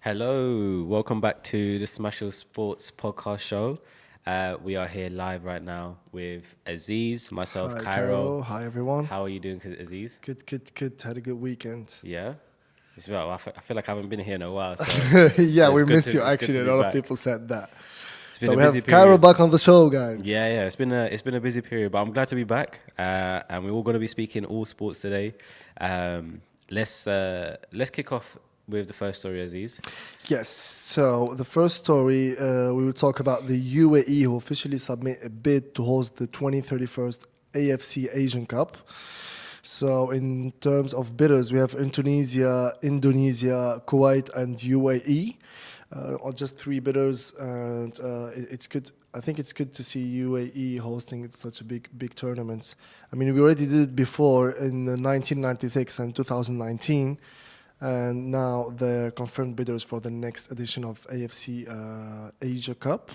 Hello, welcome back to the Smashi Sports Podcast Show. We are here live right now with Aziz, myself, Hi, Cairo. Cairo. Hi, everyone. How are you doing, Aziz? Good. Had a good weekend. Yeah, it's well. I feel like I haven't been here in a while, so Yeah, we it's good missed to you. it's good Actually, to a be lot of back. people said that. It's been So a we busy have Cairo period. back on the show, guys. Yeah, it's been a busy period, but I'm glad to be back. And we're all going to be speaking all sports today. Let's kick off with the first story, Aziz. Yes. So the first story, we will talk about the UAE who officially submit a bid to host the 2031 AFC Asian Cup. So in terms of bidders, we have Indonesia, Kuwait, and UAE. Or just three bidders, and it's good. I think it's good to see UAE hosting such a big tournaments. I mean, we already did it before in 1996 and 2019, and now they're confirmed bidders for the next edition of AFC Asia Cup.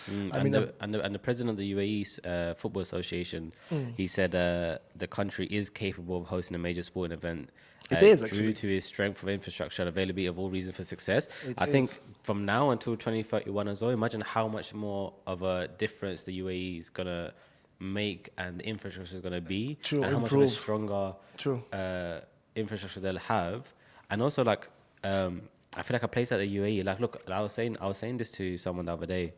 I And mean, the president of the UAE Football Association, he said the country is capable of hosting a major sporting event. It is, due actually. to its strength of infrastructure and availability of all reasons for success. It I think is. from now until 2031 as well, imagine how much more of a difference the UAE is gonna make and the infrastructure is gonna be, True, and how much of a improve. stronger True. infrastructure they'll have. And also like I feel like a place like the UAE, like look, I was saying this to someone the other day.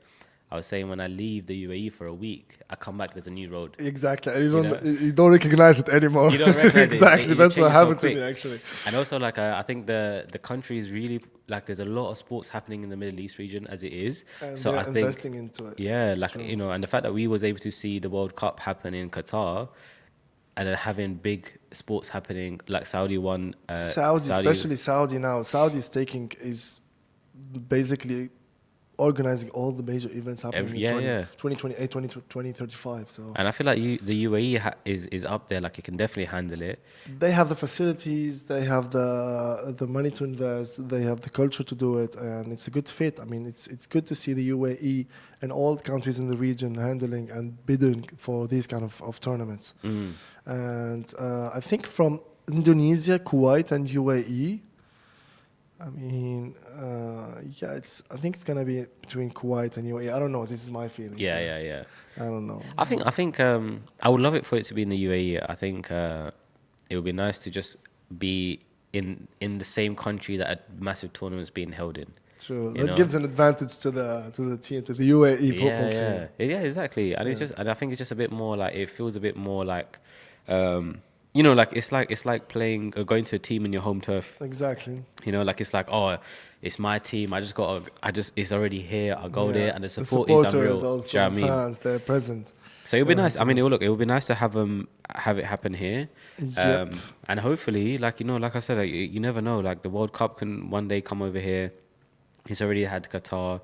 I was saying when I leave the UAE for a week, I come back, there's a new road. Exactly. And know? you don't recognize it anymore. You don't recognize it. Exactly. It That's what changes so happened to me quick. actually. And also, like, I think the country is really, like, there's a lot of sports happening in the Middle East region as it is. And So they're I think, investing into it. yeah, like, you know, and the fact that we was able to see the World Cup happen in Qatar and then having big sports happening, like Saudi won. Saudi, especially Saudi now. Saudi is basically organizing all the major events happening Every- in yeah, 20, yeah. 2028, 2035. So And I feel like the UAE is up there, like, it can definitely handle it. they have the facilities, they have the money to invest, they have the culture to do it, and it's a good fit. I mean, it's good to see the UAE and all countries in the region handling and bidding for these kind of tournaments. And I think from Indonesia, Kuwait, and UAE. I mean, I think it's gonna be between Kuwait and UAE. I don't know. This is my feeling. Yeah. I don't know. I think I would love it for it to be in the UAE. I think it would be nice to just be in the same country that a massive tournament's being held in. True. You That know? gives an advantage to the team, to the UAE football team. Yeah, exactly. And it's just, and I think it's just a bit more like it feels a bit more like, you know, like it's like playing or going to a team in your home turf. Exactly. You know, like it's like, oh, it's my team. It's already here. I go Yeah. there, and the The support is unreal. supporters, Do also you know what I the mean? fans, they're present. So it would be Yeah, nice. I mean, it would be nice to have it happen here, Yep. and hopefully, like you know, like I said, like, you never know. Like the World Cup can one day come over here. It's already had Qatar,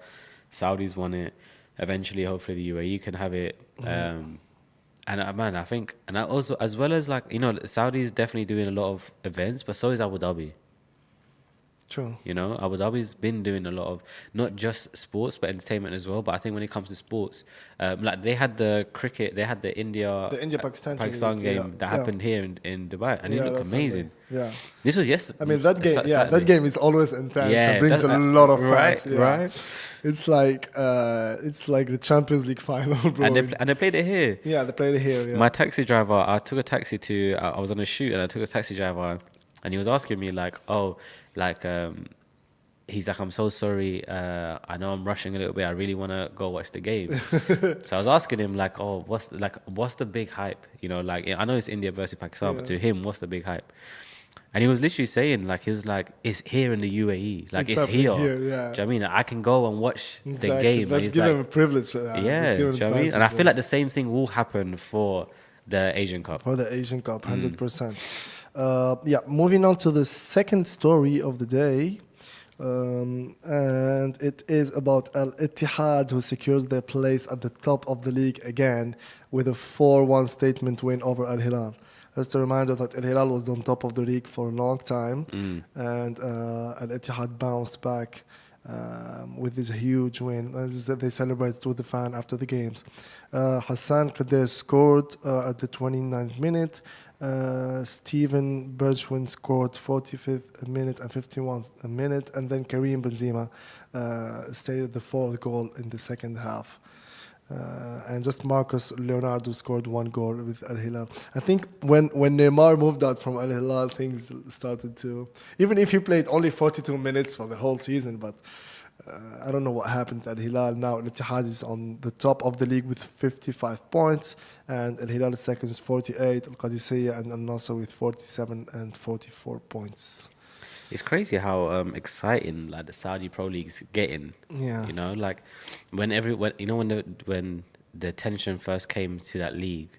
Saudis won it. Eventually, hopefully, the UAE can have it. And man, I think, and I also, as well as like you know, Saudi is definitely doing a lot of events, but so is Abu Dhabi. True. You know, Abu Dhabi's been doing a lot of not just sports but entertainment as well. But I think when it comes to sports, like they had the cricket, they had the The India-Pakistan Pakistan league, game yeah, that yeah. happened here in Dubai, and it Yeah, looked that's amazing. Sunday. Yeah. This was yesterday. I mean that game. Yeah, that game is always intense. Yeah, It brings a that- lot of right, fans. Yeah. right. It's like the Champions League final, bro. And they played it here. Yeah, they played it here. Yeah. My taxi driver, I took a taxi to, I was on a shoot and I took a taxi driver and he was asking me like, oh, like, he's like, I'm so sorry. I know I'm rushing a little bit. I really want to go watch the game. So I was asking him like, oh, what's the big hype? You know, like, I know it's India versus Pakistan, but to him, what's the big hype? And he was literally saying like, he was like, it's here in the UAE. Like, it's happening here. here, Do you yeah. know what I mean? I can go and watch the Exactly. game. And Let's he's give like, him a privilege for that. yeah, Let's do you give him know what I mean? And I advantage, feel yeah. like the same thing will happen for the Asian Cup. For the Asian Cup, 100%. Yeah, moving on to the second story of the day. And it is about Al Ittihad, who secures their place at the top of the league again with a 4-1 statement win over Al Hilal. Just a reminder that Al Hilal was on top of the league for a long time, and Al Ittihad bounced back with this huge win. They celebrated with the fan after the games. Hassan Qadir scored at the 29th minute, Steven Bergwijn scored 45th minute and 51st minute, and then Karim Benzema stated the fourth goal in the second half. And just Marcus Leonardo scored one goal with Al Hilal. I think when Neymar moved out from Al Hilal, things started to. Even if he played only 42 minutes for the whole season, but I don't know what happened at Al Hilal. Now Ittihad is on the top of the league with 55 points, and Al Hilal is second with 48. Al Qadisiyah and Al Nasser with 47 and 44 points. It's crazy how exciting like the Saudi Pro League's getting. Yeah. You know, like when when the attention first came to that league,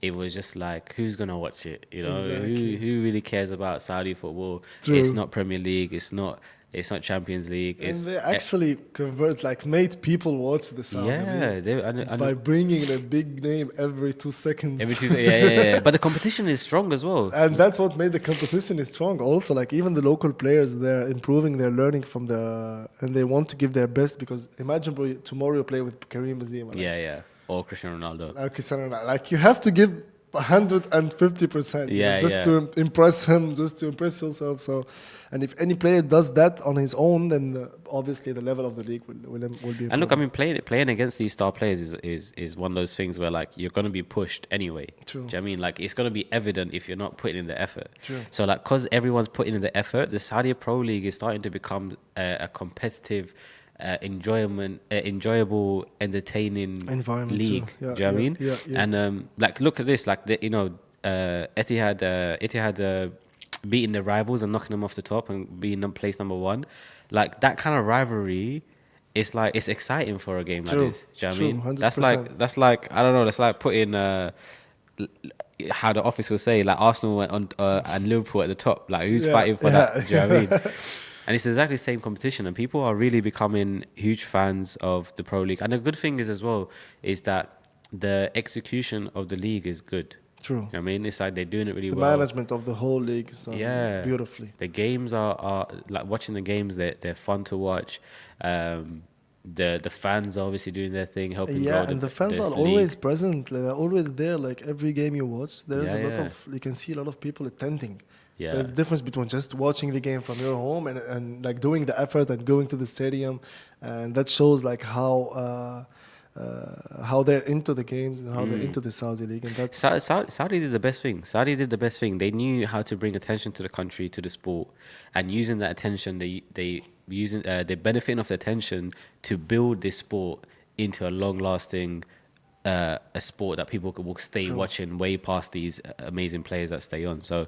it was just like, who's gonna watch it? You know, Exactly. who really cares about Saudi football? True. It's not Premier League. It's not Champions League. And It's they actually made people watch the Saudi yeah. League by bringing a big name every 2 seconds. Every Tuesday, yeah. But the competition is strong as well. And that's what made the competition strong. Also, like even the local players, they're improving, they're learning and they want to give their best, because imagine, bro, tomorrow you play with Karim Benzema. Like, Yeah. Or Cristiano Ronaldo. Cristiano Ronaldo. Like you have to give 150%. To impress him, just to impress yourself. So, and if any player does that on his own, then obviously the level of the league will be improved. And look, I mean, playing against these star players is one of those things where like you're going to be pushed anyway. True. Do you know what I mean? Like it's going to be evident if you're not putting in the effort. True. So like, because everyone's putting in the effort, the Saudi Pro League is starting to become a competitive, enjoyable, entertaining Environment league. too. Yeah, do you know what I mean? Yeah. And like, look at this, like Ittihad beating their rivals and knocking them off the top and being place number one. Like that kind of rivalry, it's like it's exciting for a game like this. Do you know what I mean? 100%. That's like I don't know. That's like putting how the office will say, like Arsenal on and Liverpool at the top. Like who's fighting for that? Do you know what I mean? And it's exactly the same competition, and people are really becoming huge fans of the Pro League. And the good thing is as well is that the execution of the league is good. True. You know what I mean? It's like they're doing it really The well. management of the whole league is done beautifully. The games are like watching the games. They're fun to watch. The fans are obviously doing their thing, helping grow and the fans are league. always present. They're always there. Like every game you watch, there's a lot of. You can see a lot of people attending. Yeah. There's a difference between just watching the game from your home and like doing the effort and going to the stadium, and that shows like how they're into the games and how they're into the Saudi league. And that's Saudi did the best thing. They knew how to bring attention to the country, to the sport, and using that attention, they're benefiting off the attention to build this sport into a long-lasting a sport that people will stay watching way past these amazing players that stay on. So,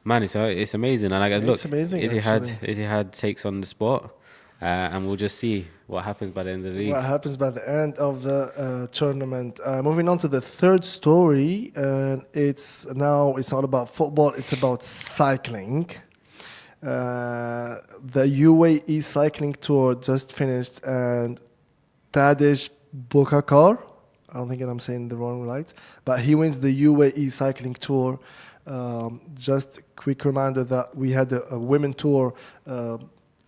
man, it's amazing. And I guess, look, amazing, Ittihad takes on the spot. And we'll just see what happens by the end of the league. What happens by the end of the tournament. Moving on to the third story, and it's not about football, it's about cycling. The UAE cycling tour just finished, and Tadej Pogacar, I don't think I'm saying the wrong right, but he wins the UAE cycling tour. Just quick reminder that we had a women tour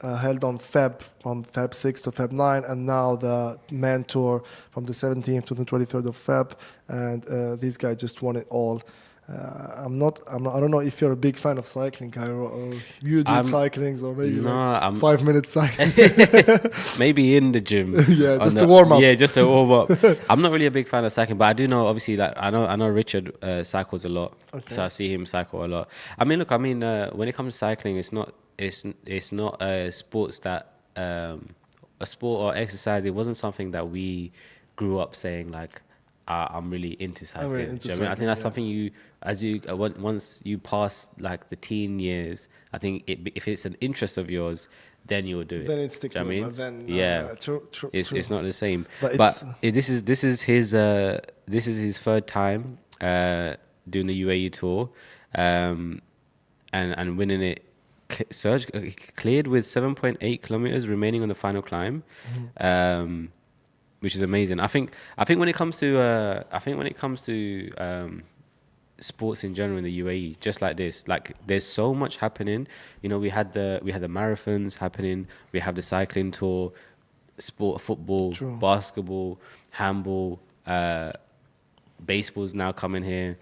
held on from Feb 6 to Feb 9, and now the men tour from the 17th to the 23rd of Feb, and this guy just won it all. I don't know if you're a big fan of cycling, Cairo, or you do cyclings, or maybe 5 minutes cycling. Maybe in the gym. Yeah, just to warm up. Yeah, just to warm up. I'm not really a big fan of cycling, but I do know, obviously, like I know Richard cycles a lot, so I see him cycle a lot. I mean, look, when it comes to cycling, it's not a sports that a sport or exercise. It wasn't something that we grew up saying like, I'm really into cycling. Really into I think that's something once you pass like the teen years, I think if it's an interest of yours, then you'll do it. Then it sticks to it. But then, true. It's not the same. But this is his third time doing the UAE tour, and winning it. Cleared with 7.8 kilometers remaining on the final climb. Which is amazing. I think when it comes to sports in general in the UAE, just like this, like there's so much happening. You know, we had the marathons happening. We have the cycling tour, football, basketball, handball, baseball's now coming here.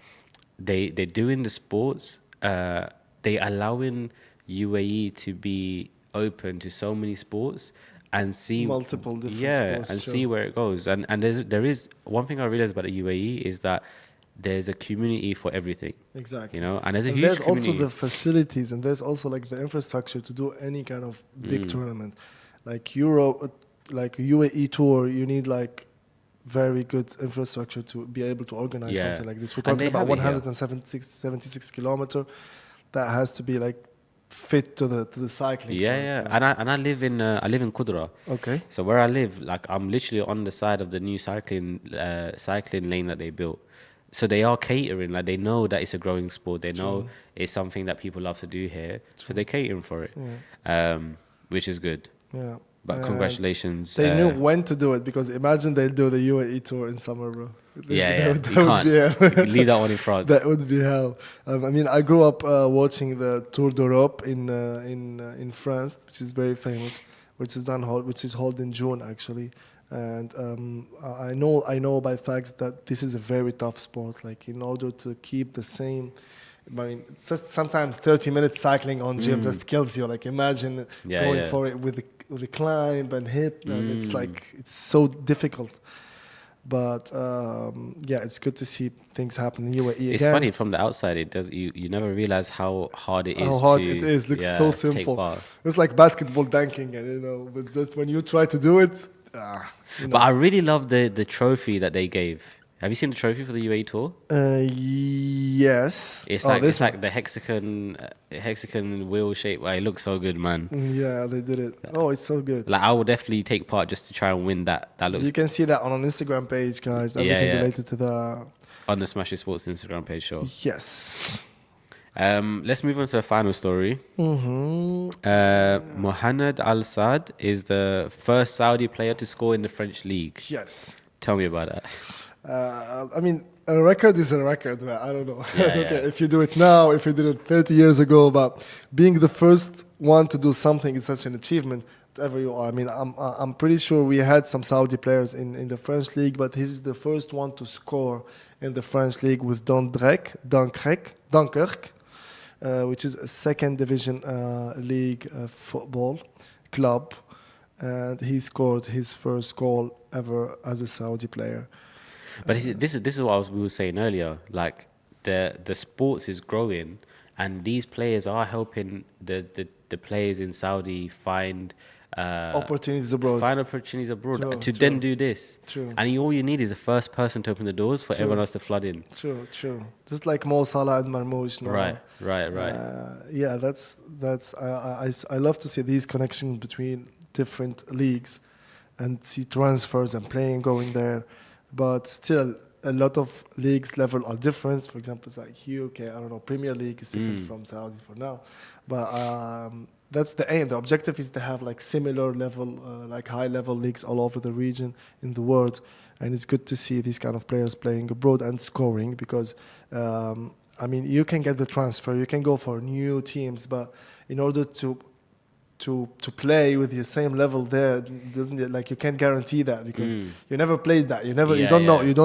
they're doing the sports. They allowing UAE to be open to so many sports and see Multiple different sports, and true. see where it goes. And there is one thing I realized about the UAE is that there's a community for everything. Exactly. You know, and there's a And huge there's also community. the facilities, and there's also like the infrastructure to do any kind of big tournament. Like like UAE Tour, you need like very good infrastructure to be able to organize Yeah. something like this. We're And talking they about have it here. 176 kilometer that has to be like fit to the cycling Yeah, part. yeah. And I live in Kudra. Okay. So where I live, like I'm literally on the side of the new cycling lane that they built. So they are catering, like they know that it's a growing sport. They know it's something that people love to do here. So they're catering for it, which is good. Yeah. But And congratulations. they knew when to do it, because imagine they do the UAE Tour in summer, bro. Yeah, That you would can't. be Leave that one in France. that would be hell. I mean, I grew up watching the Tour d'Europe in France, which is very famous, which is held in June actually. And I know by facts that this is a very tough sport. Like in order to keep the same, I mean, it's just sometimes 30 minutes cycling on gym just kills you. Like imagine Yeah, going yeah. for it with the climb and hit, and it's like it's so difficult. But yeah, it's good to see things happen in UAE again. It's funny from the outside. It does. You never realize how hard it is. How hard to, it is. Looks yeah, so take simple. part. It's like basketball dunking, and but just when you try to do it, But I really love the trophy that they gave. Have you seen the trophy for the UAE Tour? Yes. It's this one. like the hexagon wheel shape. It looks so good, man. Yeah, they did it. Oh, it's so good. Like I will definitely take part just to try and win that. That looks You can see that on an Instagram page, guys. Yeah, Everything yeah. related to the on the Smashi Sports Instagram page. Sure. yes. Let's move on to the final story. Muhannad Al Saad is the first Saudi player to score in the French league. Yes. Tell me about that. I mean, a record is a record, man. I don't know. Yeah, I don't yeah. care if you do it now, if you did it 30 years ago, but being the first one to do something is such an achievement, whatever you are. I mean, I'm pretty sure we had some Saudi players in the French league, but he's the first one to score in the French league with Dunkirk, which is a second division league football club. And he scored his first goal ever as a Saudi player. But this is what we were saying earlier. Like the sports is growing, and these players are helping the players in Saudi find Opportunities abroad. Find opportunities abroad True, to true. then do this. True. And all you need is the first person to open the doors for True. everyone else to flood in. True. Just like Mo Salah and Marmoush now. Right. Yeah, that's I love to see these connections between different leagues and see transfers and playing going there. But still, a lot of leagues level are different. For example, it's like UK, I don't know, Premier League is different from Saudi for now. But that's the aim. The objective is to have like similar level, like high level leagues all over the region in the world. And it's good to see these kind of players playing abroad and scoring because, I mean, you can get the transfer, you can go for new teams, but in order to play with your same level there, doesn't it, like you can't guarantee that because you never played that. You don't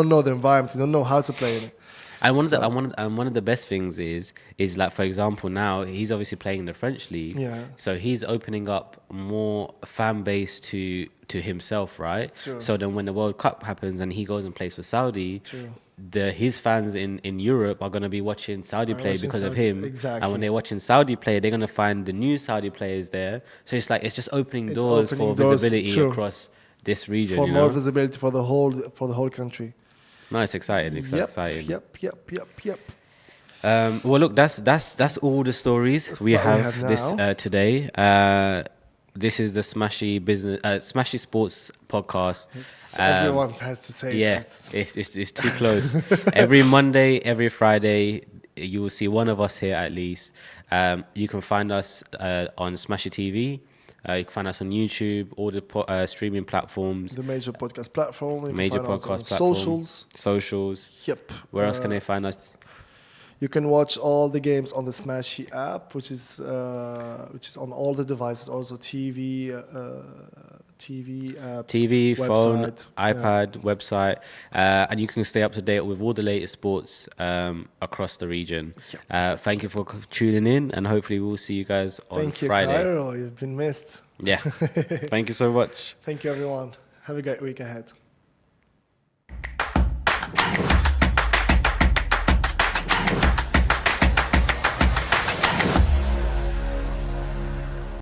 know the environment. You don't know how to play in it. And one of the best things is like, for example, now he's obviously playing in the French league. Yeah. So he's opening up more fan base to himself, right? True. So then when the World Cup happens and he goes and plays for Saudi, True. his fans in Europe are going to be watching Saudi play watching because of Saudi, him. exactly. And when they're watching Saudi play, they're going to find the new Saudi players there. So it's like, it's just opening It's doors opening for doors, visibility true. across this region. For you more know? visibility for the whole country. No, it's exciting. It's exciting. Yep. Well, look, that's all the stories we what we have have this now. today. This is the Smashi Sports podcast. Everyone has to say Yeah, that. it's too close. Every Monday, every Friday, you will see one of us here at least. You can find us on Smashi TV. You can find us on YouTube, all the streaming platforms, The major podcast platform. You can major find us podcast on platform, socials. Yep. Where else can they find us? You can watch all the games on the Smashi app, which is on all the devices, also TV TV, apps, TV, phone, website. iPad, website, and you can stay up to date with all the latest sports across the region. Thank you for tuning in, and hopefully we'll see you guys on Thank you, Friday. Cairo. You've been missed. Yeah. Thank you so much. Thank you, everyone. Have a great week ahead.